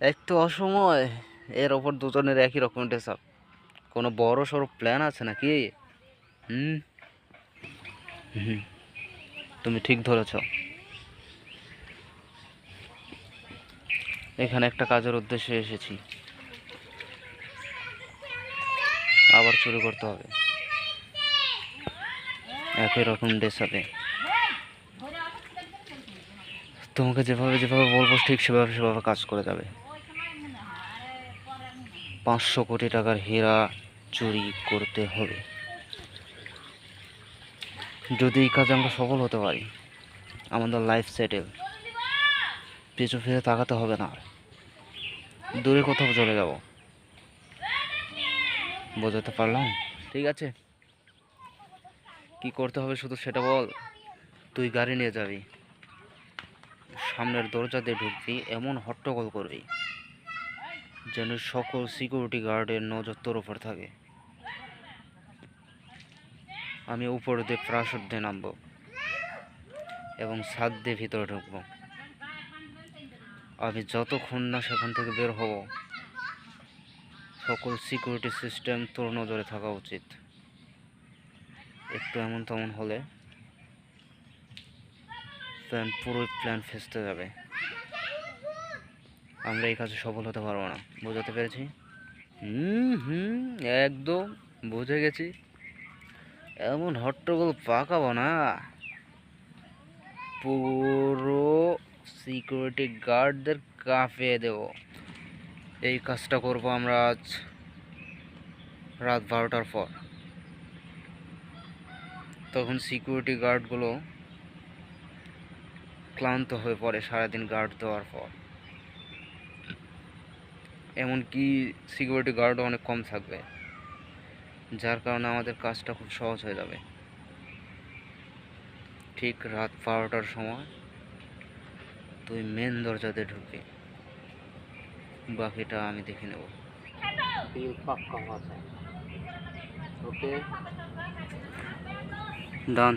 একটু অসময়, এর ওপর দুজনের একই রকম ড্রেস আপ। কোনো বড় সড়ো প্ল্যান আছে নাকি? হুম হুম, তুমি ঠিক ধরেছ। এখানে একটা কাজের উদ্দেশ্যে এসেছি, আবার চুরি করতে হবে একই রকম ড্রেস আপে। তোমাকে যেভাবে যেভাবে বলবো ঠিক সেভাবে সেভাবে কাজ করে যাবে। 500 কোটি টাকার হীরা চুরি করতে হবে। যদি এই কাজে আমরা সফল হতে পারি, আমাদের লাইফ সেটেল। পিছু ফিরে তাকাতে হবে না, দূরে কোথাও চলে যাব। বোঝাতে পারলাম? ঠিক আছে, কি করতে হবে শুধু সেটা বল। তুই গাড়ি নিয়ে যাবি, সামনের দরজা দিয়ে ঢুকবি, এমন হট্টগোল করবি যেন সকল সিকিউরিটি গার্ডের নজর তোর উপর থাকে। আমি উপর দিয়ে প্রাসাদ দিয়ে নামবো এবং ছাদ দিয়ে ভিতরে ঢুকবো। আমি যতক্ষণ না সেখান থেকে বের হব, সকল সিকিউরিটি সিস্টেম তোর নজরে থাকা উচিত। একটু এমন তেমন হলে পুরো প্ল্যান ফেস্তে যাবে। আমরা এই কাজে সফল হতে পারবো না। বোঝাতে পেরেছি? হুম, একদম বুঝে গেছি। এমন হট্টগোল পাকাবো না, পুরো সিকিউরিটি গার্ডদের কাঁপিয়ে দেব। এই কাজটা করব আমরা আজ রাত 12টার পর। তখন সিকিউরিটি গার্ডগুলো ক্লান্ত হয়ে পড়ে সারাদিন গার্ড দেওয়ার পর। এমনকি সিকিউরিটি গার্ডও অনেক কম থাকবে, যার কারণে আমাদের কাজটা খুব সহজ হয়ে যাবে। ঠিক রাত 12টার সময় তুই মেন দরজাতে ঢুকবি, বাকিটা আমি দেখে নেব। ওকে, ডান।